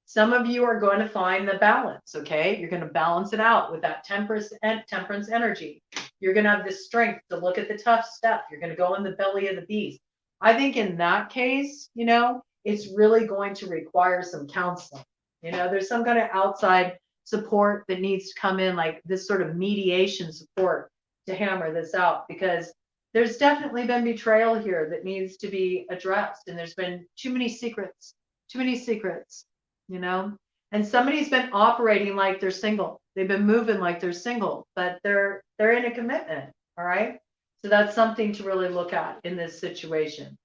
S1: Some of you are going to find the balance. Okay. You're going to balance it out with that temperance energy. You're going to have the strength to look at the tough stuff. You're going to go in the belly of the beast. I think in that case, it's really going to require some counseling. There's some kind of outside support that needs to come in, like this sort of mediation support to hammer this out, because there's definitely been betrayal here that needs to be addressed. And there's been too many secrets, and somebody's been operating like they're single. They've been moving like they're single, but they're in a commitment. All right. So that's something to really look at in this situation.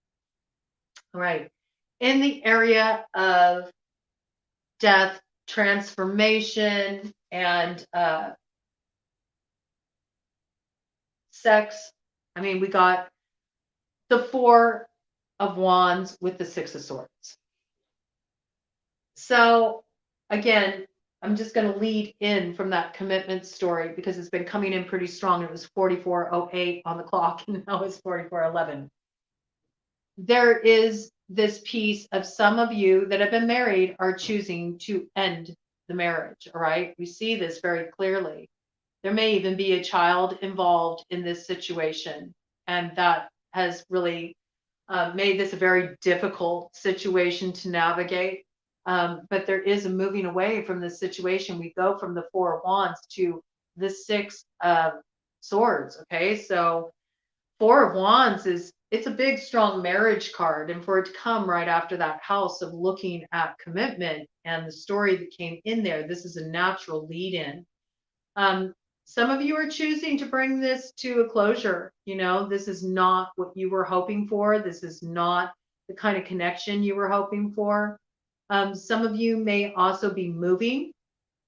S1: All right. In the area of death, transformation, and sex, I mean, we got the Four of Wands with the Six of Swords. So again, I'm just going to lead in from that commitment story because it's been coming in pretty strong. It was 44:08 on the clock, and now it's 44:11. There is this piece of some of you that have been married are choosing to end the marriage. All right. We see this very clearly. There may even be a child involved in this situation, and that has really made this a very difficult situation to navigate. But there is a moving away from this situation. We go from the Four of Wands to the Six of Swords. Okay, so Four of Wands it's a big, strong marriage card, and for it to come right after that house of looking at commitment and the story that came in there, this is a natural lead-in. Some of you are choosing to bring this to a closure. This is not what you were hoping for. This is not the kind of connection you were hoping for. Some of you may also be moving.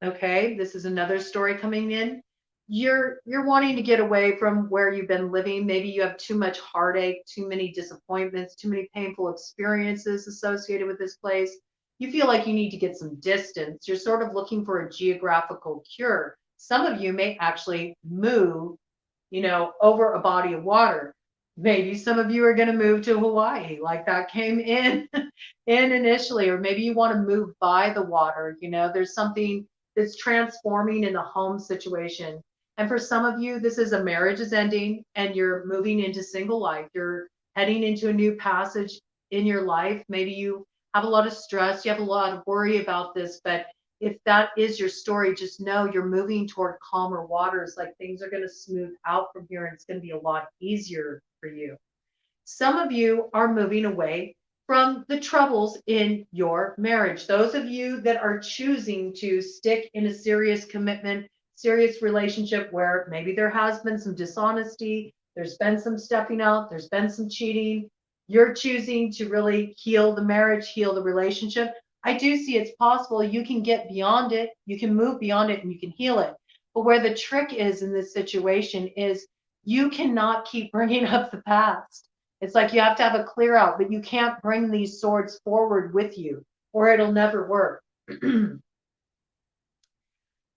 S1: Okay, this is another story coming in. You're wanting to get away from where you've been living. Maybe you have too much heartache, too many disappointments, too many painful experiences associated with this place. You feel like you need to get some distance. You're sort of looking for a geographical cure. Some of you may actually move, over a body of water. Maybe some of you are going to move to Hawaii, like that came in in initially, or maybe you want to move by the water. There's something that's transforming in the home situation. And for some of you, this is a marriage is ending and you're moving into single life. You're heading into a new passage in your life. Maybe you have a lot of stress, you have a lot of worry about this, but if that is your story, just know you're moving toward calmer waters. Like things are going to smooth out from here and it's going to be a lot easier for you. Some of you are moving away from the troubles in your marriage. Those of you that are choosing to stick in a serious commitment, serious relationship where maybe there has been some dishonesty, there's been some stepping out, there's been some cheating, you're choosing to really heal the marriage, heal the relationship. I do see it's possible you can get beyond it, you can move beyond it, and you can heal it. But where the trick is in this situation is you cannot keep bringing up the past. It's like you have to have a clear out, but you can't bring these swords forward with you or it'll never work.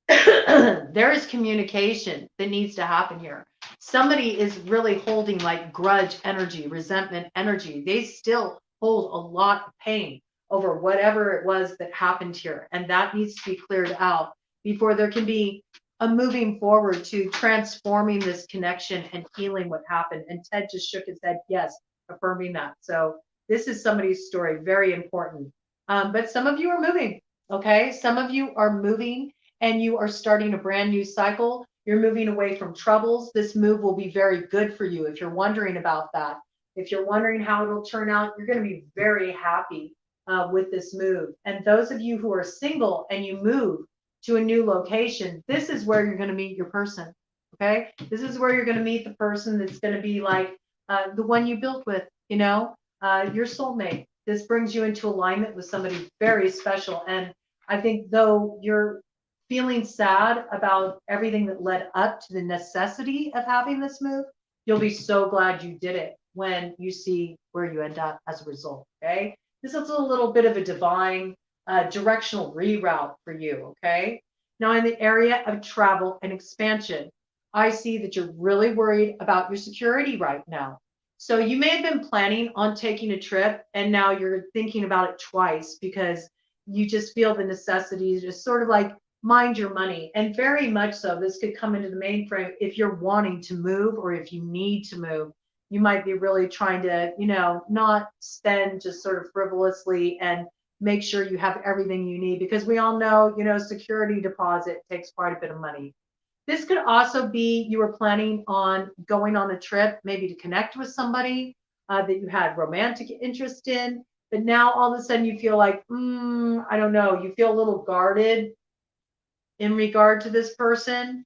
S1: There is communication that needs to happen here. Somebody is really holding like grudge energy, resentment energy. They still hold a lot of pain over whatever it was that happened here. And that needs to be cleared out before there can be a moving forward to transforming this connection and healing what happened. And Ted just shook his head, yes, affirming that. So this is somebody's story, very important. But some of you are moving, okay? Some of you are moving and you are starting a brand new cycle. You're moving away from troubles. This move will be very good for you if you're wondering about that. If you're wondering how it'll turn out, you're going to be very happy with this move. And those of you who are single and you move to a new location, this is where you're going to meet your person. Okay. This is where you're going to meet the person that's going to be like the one you built with, your soulmate. This brings you into alignment with somebody very special. And I think though you're feeling sad about everything that led up to the necessity of having this move, you'll be so glad you did it when you see where you end up as a result. Okay. This is a little bit of a divine directional reroute for you. Okay. Now, in the area of travel and expansion, I see that you're really worried about your security right now. So you may have been planning on taking a trip and now you're thinking about it twice because you just feel the necessity to just sort of like mind your money. And very much so, this could come into the mainframe if you're wanting to move or if you need to move. You might be really trying to, not spend just sort of frivolously and make sure you have everything you need because we all know, security deposit takes quite a bit of money. This could also be you were planning on going on a trip, maybe to connect with somebody that you had romantic interest in, but now all of a sudden you feel like, I don't know, you feel a little guarded in regard to this person.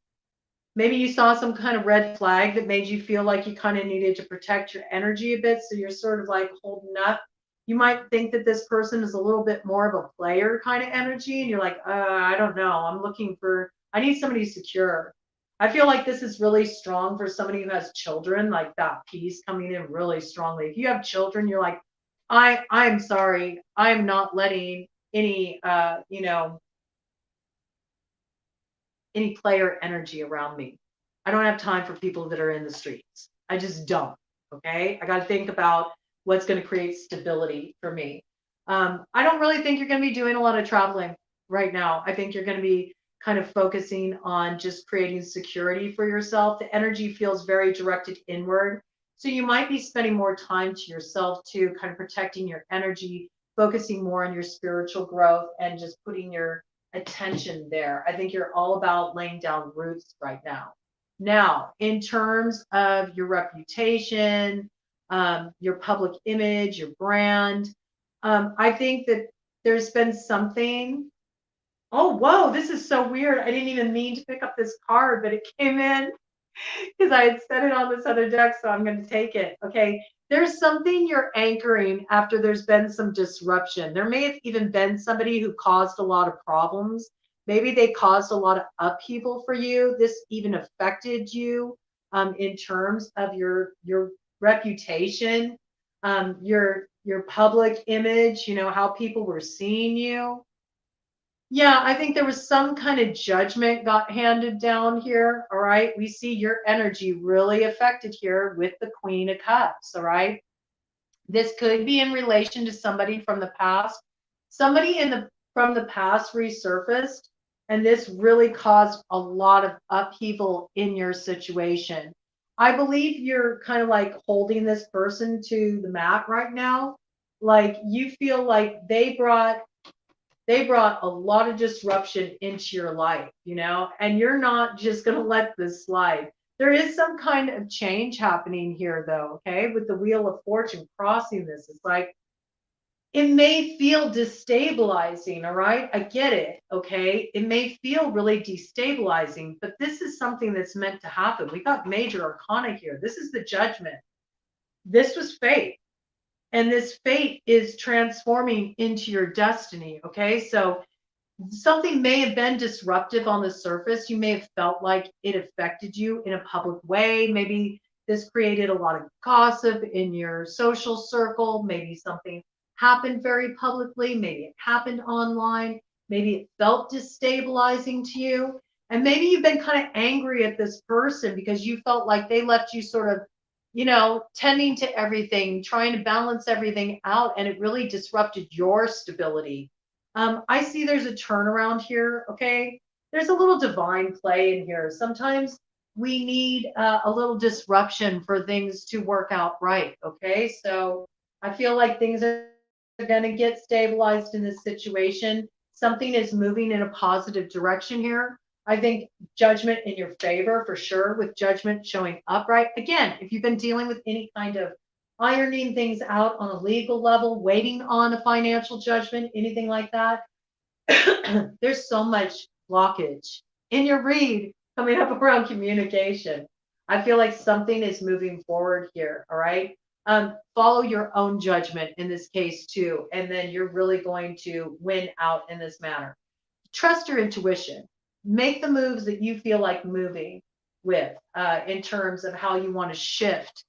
S1: Maybe you saw some kind of red flag that made you feel like you kind of needed to protect your energy a bit. So you're sort of like holding up. You might think that this person is a little bit more of a player kind of energy. And you're like, I don't know. I need somebody secure. I feel like this is really strong for somebody who has children, like that piece coming in really strongly. If you have children, you're like, I'm sorry. I'm not letting any player energy around me. I don't have time for people that are in the streets. I just don't. Okay. I got to think about what's going to create stability for me. I don't really think you're going to be doing a lot of traveling right now. I think you're going to be kind of focusing on just creating security for yourself. The energy feels very directed inward. So you might be spending more time to yourself too, kind of protecting your energy, focusing more on your spiritual growth and just putting your attention there. I think you're all about laying down roots right now. Now, in terms of your reputation, your public image, your brand, I think that there's been something. Oh, whoa, this is so weird. I didn't even mean to pick up this card, but it came in. because I had set it on this other deck, so I'm going to take it. Okay. There's something you're anchoring after there's been some disruption. There may have even been somebody who caused a lot of problems. Maybe they caused a lot of upheaval for you. This even affected you in terms of your reputation, your public image, how people were seeing you. Yeah, I think there was some kind of judgment got handed down here. All right. We see your energy really affected here with the Queen of Cups. All right. This could be in relation to somebody from the past. Somebody from the past resurfaced, and this really caused a lot of upheaval in your situation. I believe you're kind of like holding this person to the mat right now. Like you feel like they brought a lot of disruption into your life, and you're not just going to let this slide. There is some kind of change happening here, though, okay? With the Wheel of Fortune crossing this, it's like it may feel destabilizing, all right? I get it, okay? It may feel really destabilizing, but this is something that's meant to happen. We got major arcana here. This is the judgment. This was fate. And this fate is transforming into your destiny, okay? So something may have been disruptive on the surface. You may have felt like it affected you in a public way. Maybe this created a lot of gossip in your social circle. Maybe something happened very publicly. Maybe it happened online. Maybe it felt destabilizing to you. And maybe you've been kind of angry at this person because you felt like they left you sort of, tending to everything, trying to balance everything out, and it really disrupted your stability. I see there's a turnaround here. Okay. There's a little divine play in here. Sometimes we need a little disruption for things to work out right. Okay. So I feel like things are going to get stabilized in this situation. Something is moving in a positive direction here. I think judgment in your favor for sure, with judgment showing upright. Again, if you've been dealing with any kind of ironing things out on a legal level, waiting on a financial judgment, anything like that, there's so much blockage in your read coming up around communication. I feel like something is moving forward here. All right. Follow your own judgment in this case too, and then you're really going to win out in this manner. Trust your intuition. Make the moves that you feel like moving with in terms of how you want to shift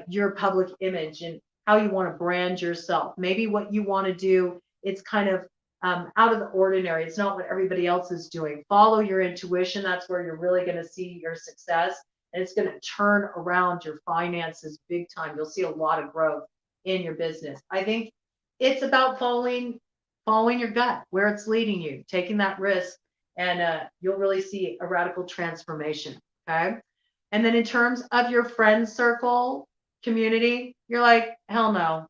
S1: your public image and how you want to brand yourself. Maybe what you want to do, it's kind of out of the ordinary. It's not what everybody else is doing. Follow your intuition. That's where you're really going to see your success. And it's going to turn around your finances big time. You'll see a lot of growth in your business. I think it's about following your gut, where it's leading you, taking that risk, and you'll really see a radical transformation. Okay. And then in terms of your friend circle community, you're like, hell no.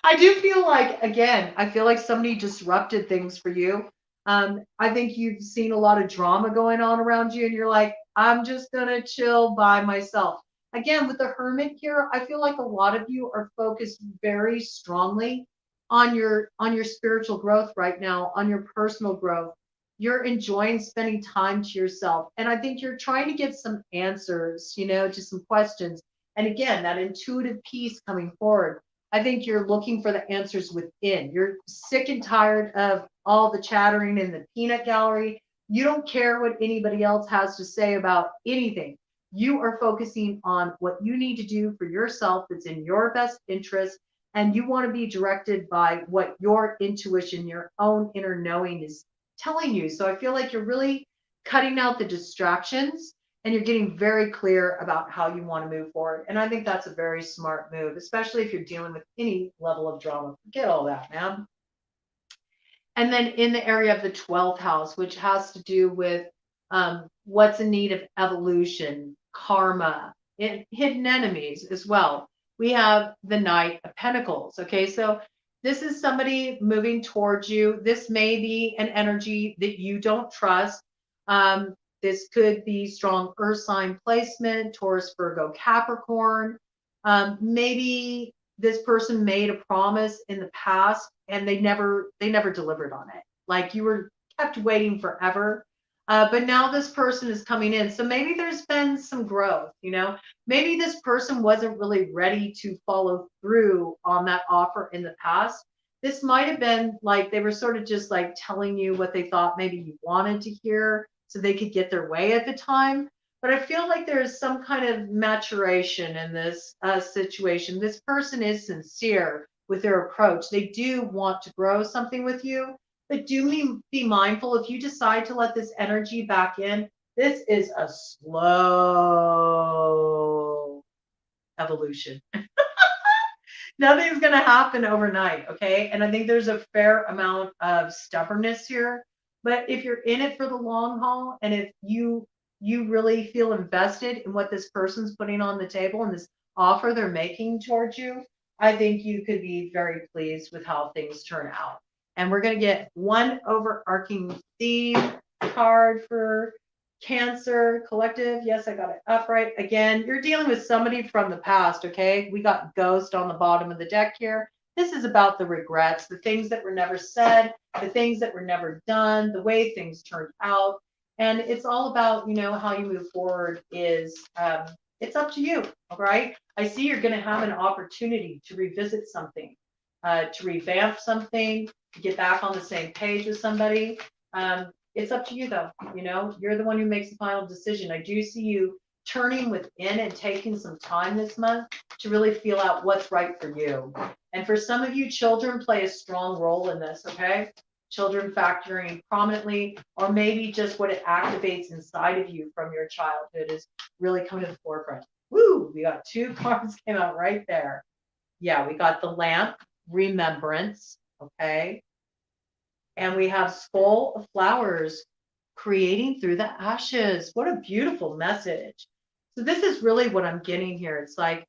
S1: I do feel like, again, I feel like somebody disrupted things for you. I think you've seen a lot of drama going on around you, and you're like, I'm just going to chill by myself. Again, with the Hermit here, I feel like a lot of you are focused very strongly on your spiritual growth right now, on your personal growth. You're enjoying spending time to yourself. And I think you're trying to get some answers, to some questions. And again, that intuitive piece coming forward. I think you're looking for the answers within. You're sick and tired of all the chattering in the peanut gallery. You don't care what anybody else has to say about anything. You are focusing on what you need to do for yourself that's in your best interest. And you want to be directed by what your intuition, your own inner knowing is telling you. So I feel like you're really cutting out the distractions, and you're getting very clear about how you want to move forward. And I think that's a very smart move, especially if you're dealing with any level of drama. Forget all that, man. And then in the area of the 12th house, which has to do with what's in need of evolution, karma, hidden enemies as well. We have the Knight of Pentacles. Okay, so this is somebody moving towards you. This may be an energy that you don't trust. This could be strong earth sign placement, Taurus, Virgo, Capricorn. Maybe this person made a promise in the past and they never delivered on it. Like you were kept waiting forever. But now this person is coming in. So maybe there's been some growth, you know, maybe this person wasn't really ready to follow through on that offer in the past. This might have been like they were sort of just like telling you what they thought maybe you wanted to hear so they could get their way at the time. But I feel like there's some kind of maturation in this situation. This person is sincere with their approach. They do want to grow something with you, but do be mindful if you decide to let this energy back in. This is a slow evolution. Nothing's going to happen overnight, okay? And I think there's a fair amount of stubbornness here. But if you're in it for the long haul, and if you really feel invested in what this person's putting on the table and this offer they're making towards you, I think you could be very pleased with how things turn out. And we're going to get one overarching theme card for Cancer Collective. Yes, I got it upright. Again, you're dealing with somebody from the past, okay? We got Ghost on the bottom of the deck here. This is about the regrets, the things that were never said, the things that were never done, the way things turned out. And it's all about, you know, how you move forward is it's up to you, all right? I see you're going to have an opportunity to revisit something, to revamp something, to get back on the same page with somebody. It's up to you though, you know, you're the one who makes the final decision. I do see you turning within and taking some time this month to really feel out what's right for you. And for some of you, children play a strong role in this, okay? Children factoring prominently, or maybe just what it activates inside of you from your childhood is really coming to the forefront. Woo, we got two cards came out right there. Yeah, we got the lamp, remembrance, okay? And we have Skull of Flowers, creating through the ashes. What a beautiful message. So this is really what I'm getting here. It's like,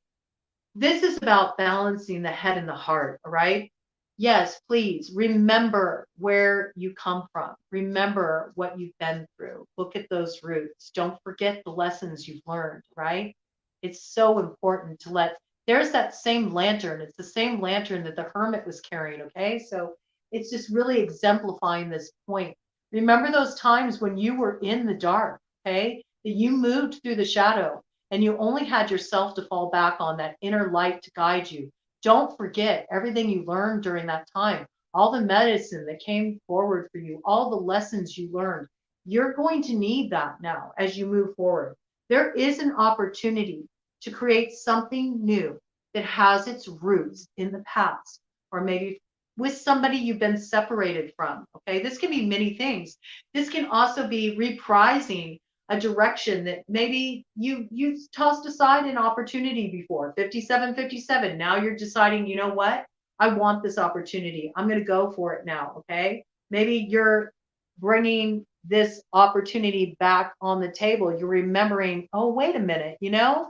S1: this is about balancing the head and the heart, all right? Yes, please remember where you come from. Remember what you've been through. Look at those roots. Don't forget the lessons you've learned, right? It's so important to there's that same lantern. It's the same lantern that the hermit was carrying, okay? So it's just really exemplifying this point. Remember those times when you were in the dark, okay? That you moved through the shadow and you only had yourself to fall back on, that inner light to guide you. Don't forget everything you learned during that time, all the medicine that came forward for you, all the lessons you learned. You're going to need that now as you move forward. There is an opportunity to create something new that has its roots in the past, or maybe with somebody you've been separated from. Okay, this can be many things. This can also be reprising a direction that maybe you tossed aside an opportunity before. 5757. Now you're deciding, you know what? I want this opportunity. I'm going to go for it now. Okay, maybe you're bringing this opportunity back on the table. You're remembering, oh, wait a minute, you know,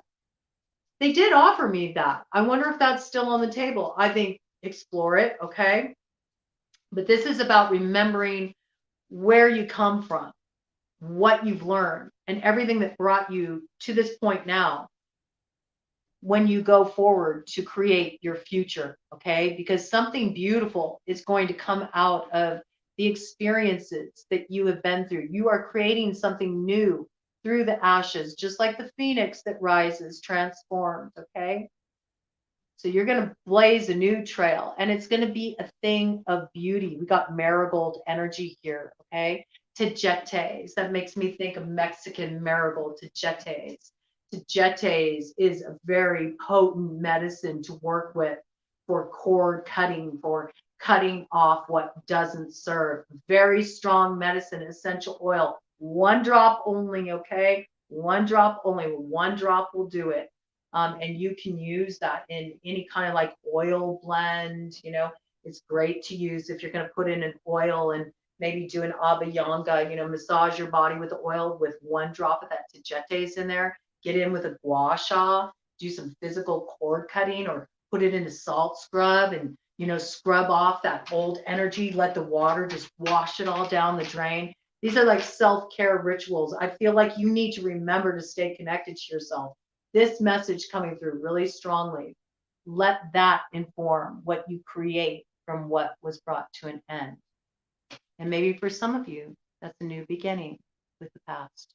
S1: they did offer me that. I wonder if that's still on the table. I think explore it, okay? But this is about remembering where you come from, what you've learned, and everything that brought you to this point now when you go forward to create your future, okay? Because something beautiful is going to come out of the experiences that you have been through. You are creating something new through the ashes, just like the phoenix that rises, transformed, okay? So you're going to blaze a new trail, and it's going to be a thing of beauty. We got marigold energy here, okay? Tejetes. That makes me think of Mexican marigold, tejetes. Tejetes is a very potent medicine to work with for cord cutting, for cutting off what doesn't serve. Very strong medicine, essential oil. One drop only, okay? One drop only. One drop will do it. And you can use that in any kind of like oil blend. You know, it's great to use if you're going to put in an oil and maybe do an abhyanga, you know, massage your body with the oil with one drop of that tejetes in there. Get in with a gua sha, do some physical cord cutting, or put it in a salt scrub and, you know, scrub off that old energy. Let the water just wash it all down the drain. These are like self-care rituals. I feel like you need to remember to stay connected to yourself. This message coming through really strongly. Let that inform what you create from what was brought to an end. And maybe for some of you, that's a new beginning. with the past.